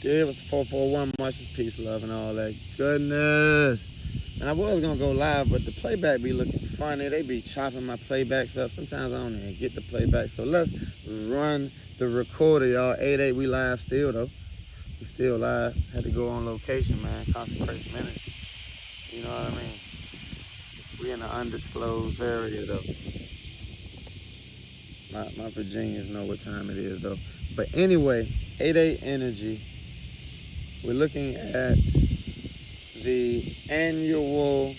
It was 441, much as peace, love, and all that goodness. And I was going to go live, but the playback be looking funny. They be chopping my playbacks up. Sometimes I don't even get the playback. So let's run the recorder, y'all. 8-8, we live still, though. We still live. Had to go on location, man. Consecrate some energy. You know what I mean? We in an undisclosed area, though. My Virginians know what time it is, though. But anyway, 8-8 energy. We're looking at the annual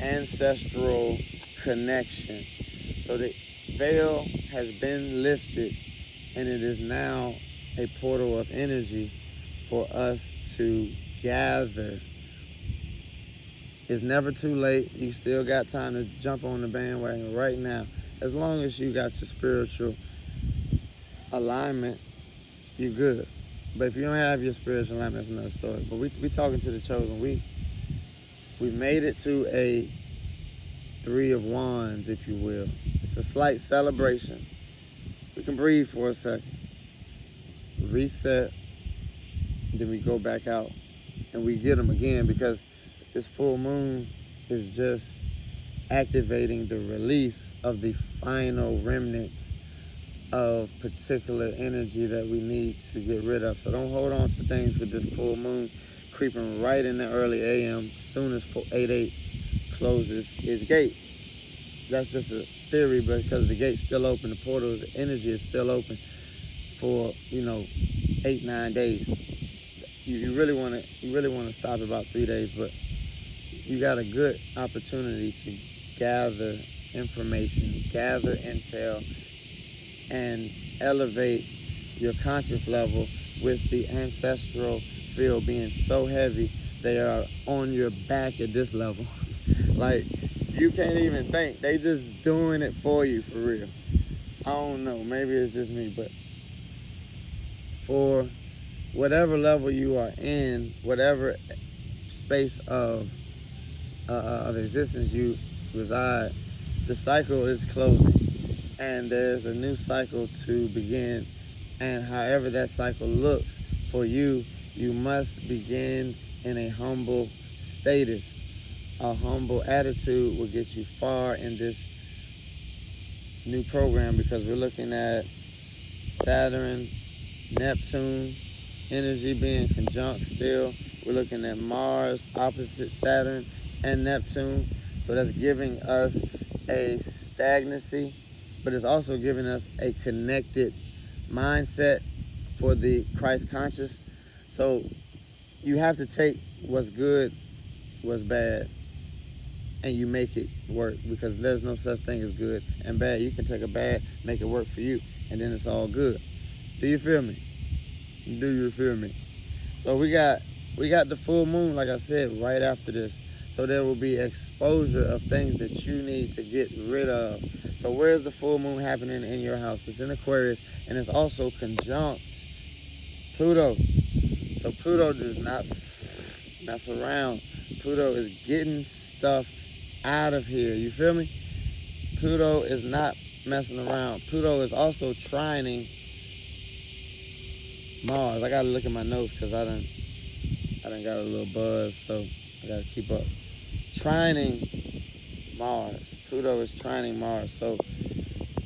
ancestral connection. So the veil has been lifted, and it is now a portal of energy for us to gather. It's never too late. You still got time to jump on the bandwagon right now. As long as you got your spiritual alignment, you're good. But if you don't have your spiritual alignment, that's another story. But we talking to the chosen. We made it to a 3 of Wands, if you will. It's a slight celebration. We can breathe for a second. Reset. Then we go back out. And we get them again, because this full moon is just activating the release of the final remnants of particular energy that we need to get rid of. So don't hold on to things with this full moon creeping right in the early AM as soon as 8-8 closes its gate. That's just a theory, because the gate's still open, the portal, the energy is still open for, 8-9 days. You really want to stop about 3 days, but you got a good opportunity to gather information, gather intel, and elevate your conscious level with the ancestral field being so heavy. They are on your back at this level. Like, you can't even think. They just doing it for you, for real. I don't know. Maybe it's just me, but for whatever level you are in, whatever space of existence you reside, the cycle is closing. And there's a new cycle to begin. And however that cycle looks for you, you must begin in a humble status. A humble attitude will get you far in this new program, because we're looking at Saturn, Neptune energy being conjunct still. We're looking at Mars opposite Saturn and Neptune. So that's giving us a stagnancy, but it's also giving us a connected mindset for the Christ conscious. So you have to take what's good, what's bad, and you make it work, because there's no such thing as good and bad. You can take a bad, make it work for you, and then it's all good. Do you feel me? Do you feel me? So we got the full moon, like I said, right after this. So there will be exposure of things that you need to get rid of. So where's the full moon happening in your house? It's in Aquarius, and it's also conjunct Pluto. So Pluto does not mess around. Pluto is getting stuff out of here. You feel me? Pluto is not messing around. Pluto is also trining Mars. I gotta look at my notes, because I done got a little buzz, so I gotta keep up. Trining Mars. Pluto is trining Mars. So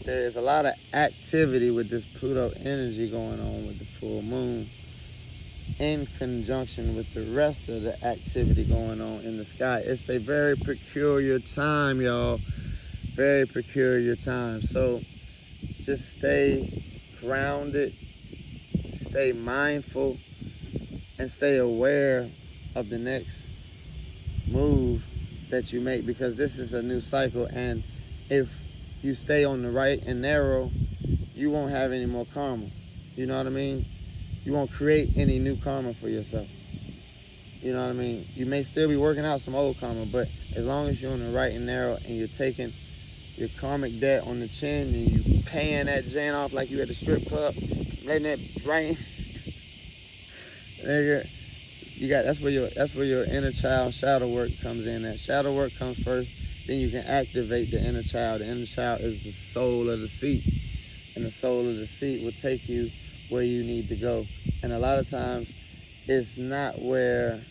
there is a lot of activity with this Pluto energy going on with the full moon, in conjunction with the rest of the activity going on in the sky. It's a very peculiar time, y'all. Very peculiar time. So just stay grounded, stay mindful, and stay aware of the next move that you make, because this is a new cycle. And if you stay on the right and narrow, you won't have any more karma. You know what I mean? You won't create any new karma for yourself. You know what I mean? You may still be working out some old karma, but as long as you're on the right and narrow, and you're taking your karmic debt on the chin, and you paying that Jan off like you at the strip club, letting that rain, nigga, that's where your inner child shadow work comes in. That shadow work comes first, then you can activate the inner child. The inner child is the soul of the seat, and the soul of the seat will take you where you need to go. And a lot of times, it's not where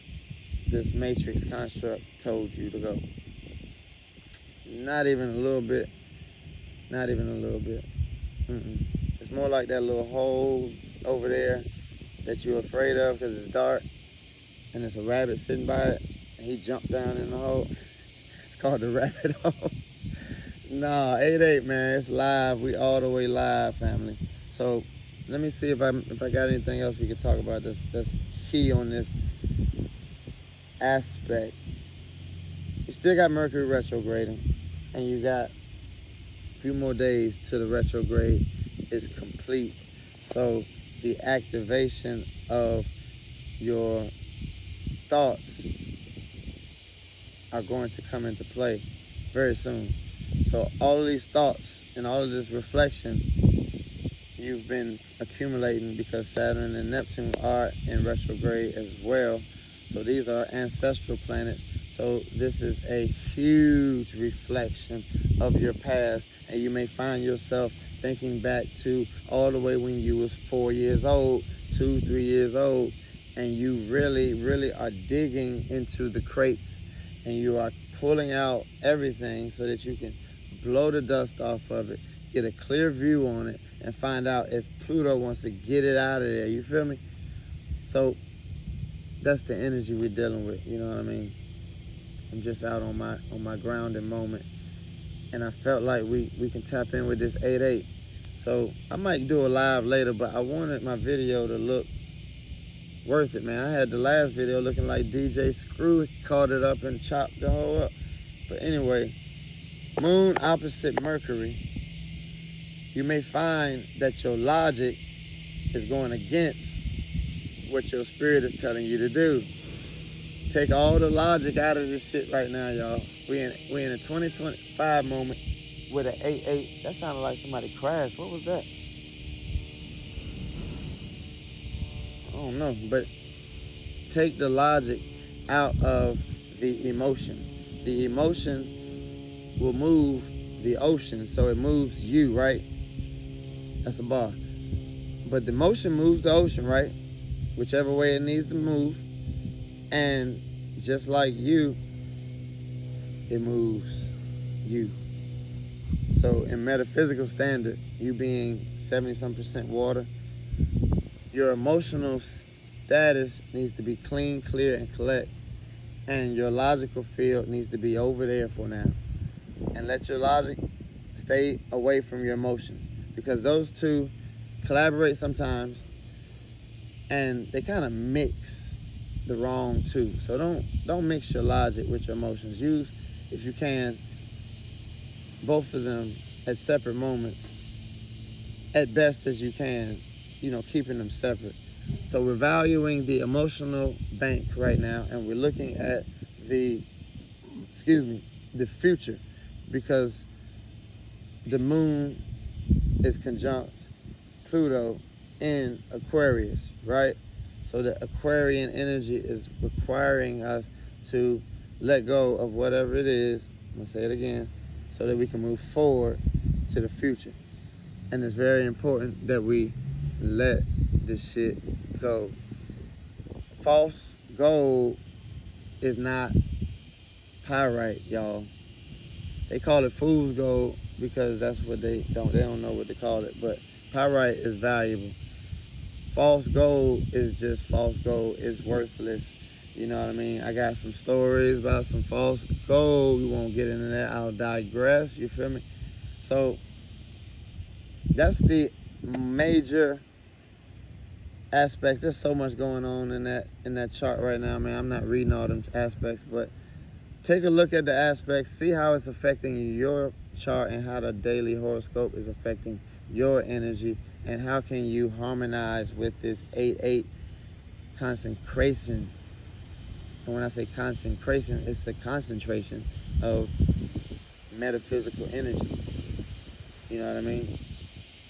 this matrix construct told you to go. Not even a little bit. Not even a little bit. It's more like that little hole over there that you're afraid of because it's dark and there's a rabbit sitting by it and he jumped down in the hole. It's called the rabbit hole. Nah, 8-8, man, it's live. We all the way live, family. So let me see if I got anything else we could talk about that's key on this aspect. You still got Mercury retrograding, and you got a few more days till the retrograde is complete. So the activation of your thoughts are going to come into play very soon. So all of these thoughts and all of this reflection you've been accumulating because Saturn and Neptune are in retrograde as well. So these are ancestral planets. So this is a huge reflection of your past, and you may find yourself thinking back to all the way when you was 4 years old, 2, 3 years old, and you really are digging into the crates and you are pulling out everything so that you can blow the dust off of it, get a clear view on it, and find out if Pluto wants to get it out of there. You feel me? So that's the energy we're dealing with. You know what I mean? I'm just out on my grounding moment, and I felt like we can tap in with this 8-8. So I might do a live later, but I wanted my video to look worth it, man. I had the last video looking like DJ Screw, caught it up and chopped the whole up. But anyway, Moon opposite Mercury, you may find that your logic is going against what your spirit is telling you to do. Take all the logic out of this shit right now, y'all. We in a 2025 moment with an 8-8. That sounded like somebody crashed. What was that? I don't know, but take the logic out of the emotion. The emotion will move the ocean, so it moves you, right? That's a bar. But the motion moves the ocean, right? Whichever way it needs to move. And just like you, it moves you. So in metaphysical standard, you being 70-some% water, your emotional status needs to be clean, clear, and collect. And your logical field needs to be over there for now. And let your logic stay away from your emotions, because those two collaborate sometimes and they kind of mix the wrong two. So don't mix your logic with your emotions. Use, if you can, both of them at separate moments, at best as you can, you know, keeping them separate. So we're valuing the emotional bank right now, and we're looking at the future, because the moon is conjunct Pluto in Aquarius, right? So the Aquarian energy is requiring us to let go of whatever it is, I'm gonna say it again, so that we can move forward to the future. And it's very important that we let this shit go. False gold is not pyrite, y'all. They call it fool's gold because that's what they don't know what to call it, but pyrite is valuable. False gold is just false gold. It's worthless. You know what I mean? I got some stories about some false gold. We won't get into that. I'll digress. You feel me? So that's the major aspects. There's so much going on in that chart right now, man. I'm not reading all them aspects, but take a look at the aspects, see how it's affecting your chart and how the daily horoscope is affecting your energy, and how can you harmonize with this 8-8 consecration. And when I say consecration, it's a concentration of metaphysical energy. You know what I mean?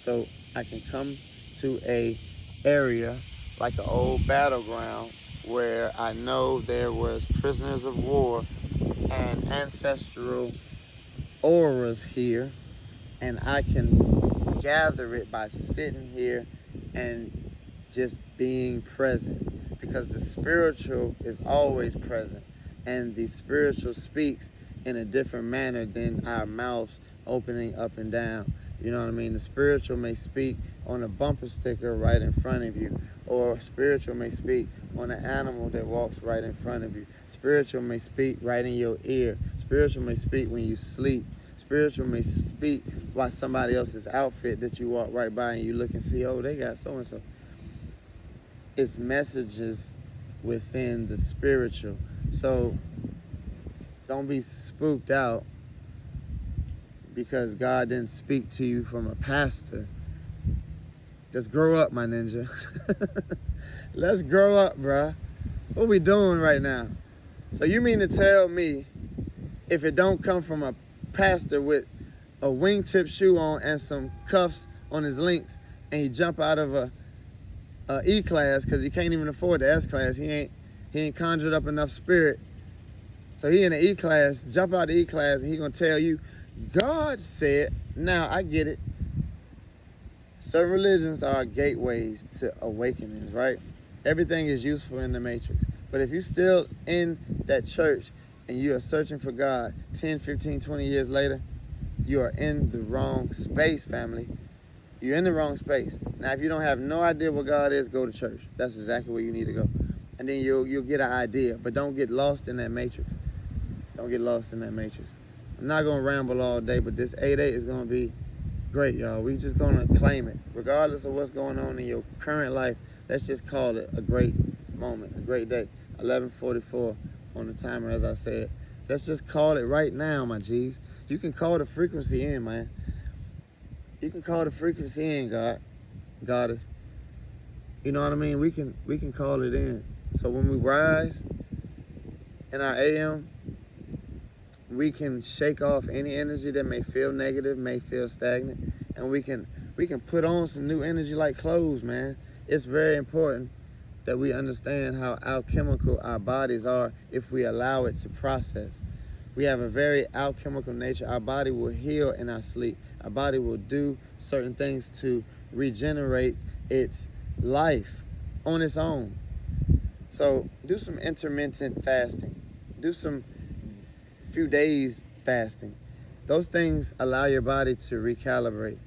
So I can come to a area like an old battleground where I know there was prisoners of war and ancestral auras here, and I can gather it by sitting here and just being present, because the spiritual is always present, and the spiritual speaks in a different manner than our mouths opening up and down. You know what I mean? The spiritual may speak on a bumper sticker right in front of you, or spiritual may speak on an animal that walks right in front of you. Spiritual may speak right in your ear. Spiritual may speak when you sleep. Spiritual may speak by somebody else's outfit that you walk right by and you look and see, oh, they got so-and-so. It's messages within the spiritual. So don't be spooked out because God didn't speak to you from a pastor. Just grow up, my ninja. Let's grow up, bruh. What we doing right now? So you mean to tell me if it don't come from a pastor with a wingtip shoe on and some cuffs on his links, and he jump out of a E-class because he can't even afford the S-class. He ain't conjured up enough spirit. So he in the E-class, jump out the E-class, and he gonna tell you, God said. Now I get it. Certain religions are gateways to awakenings, right? Everything is useful in the matrix. But if you're still in that church and you are searching for God 10, 15, 20 years later, you are in the wrong space, family. You're in the wrong space. Now, if you don't have no idea what God is, go to church. That's exactly where you need to go. And then you'll get an idea. But don't get lost in that matrix. Don't get lost in that matrix. I'm not going to ramble all day, but this 8-8 is going to be great, y'all. We just going to claim it. Regardless of what's going on in your current life, let's just call it a great moment, a great day. 11:44 on the timer, as I said. Let's just call it right now, my G's. You can call the frequency in, man. You can call the frequency in, Goddess. You know what I mean? We can call it in. So when we rise in our AM, we can shake off any energy that may feel negative, may feel stagnant, and we can put on some new energy like clothes, man. It's very important that we understand how alchemical our bodies are if we allow it to process. We have a very alchemical nature. Our body will heal in our sleep. Our body will do certain things to regenerate its life on its own. So do some intermittent fasting. Do some few days fasting. Those things allow your body to recalibrate.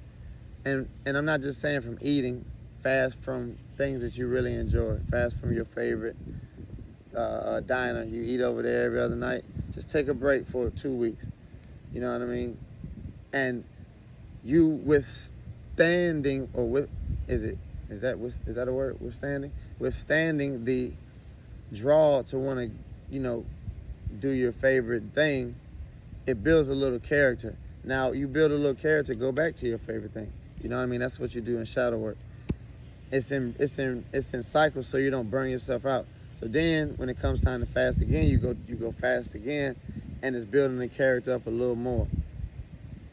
And I'm not just saying from eating. Fast from things that you really enjoy. Fast from your favorite diner. You eat over there every other night. Just take a break for 2 weeks. You know what I mean? And you withstanding, or is that a word? Withstanding? Withstanding the draw to want to, do your favorite thing, it builds a little character. Now, you build a little character, go back to your favorite thing. You know what I mean? That's what you do in shadow work. It's in cycles so you don't burn yourself out. So then when it comes time to fast again, you go fast again, and it's building the character up a little more.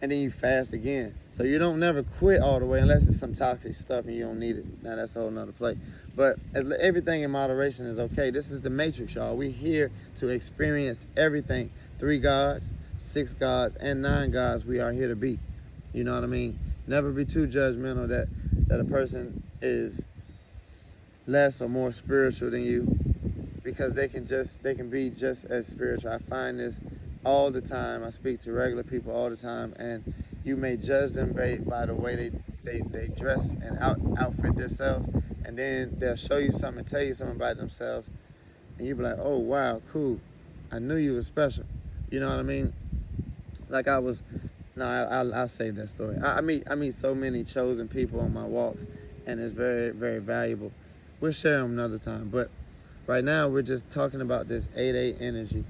And then you fast again. So you don't never quit all the way unless it's some toxic stuff and you don't need it. Now that's a whole nother play. But everything in moderation is okay. This is the matrix, y'all. We're here to experience everything. 3 gods, 6 gods, and 9 gods we are here to be. You know what I mean? Never be too judgmental that a person is less or more spiritual than you, because they can be just as spiritual. I find this all the time. I speak to regular people all the time, and you may judge them by the way they dress and outfit themselves, and then they'll show you something and tell you something about themselves, and you be like, oh wow, cool, I knew you were special. You know what I mean? Like I'll save that story. I meet so many chosen people on my walks, and it's very, very valuable. We'll share them another time, but right now we're just talking about this 8-8 energy.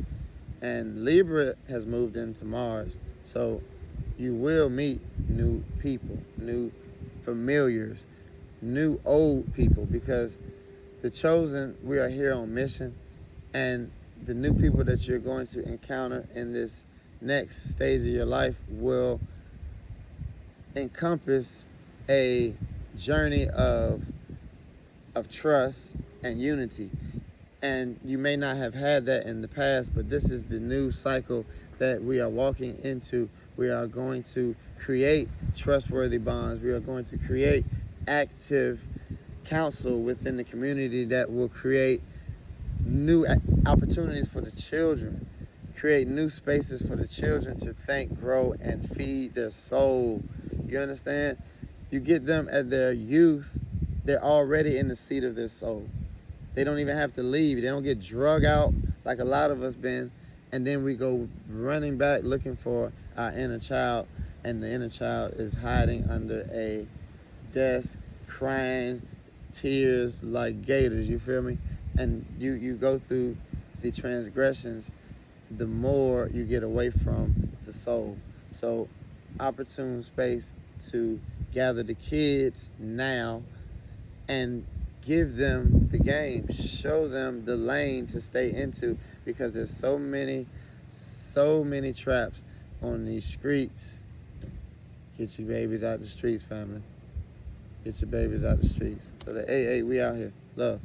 And Libra has moved into Mars, so you will meet new people, new familiars, new old people, because the chosen, we are here on mission, and the new people that you're going to encounter in this next stage of your life will encompass a journey of trust and unity. And you may not have had that in the past, but this is the new cycle that we are walking into. We are going to create trustworthy bonds. We are going to create active council within the community that will create new opportunities for the children, create new spaces for the children to think, grow, and feed their soul. You understand? You get them at their youth, they're already in the seat of their soul. They don't even have to leave. They don't get drug out like a lot of us been, and then we go running back looking for our inner child, and the inner child is hiding under a desk, crying, tears like gators, you feel me? And you go through the transgressions, the more you get away from the soul. So, opportune space to gather the kids now and give them the game, show them the lane to stay into, because there's so many traps on these streets. Get your babies out the streets, family. Get your babies out the streets. So the AA, we out here. Love.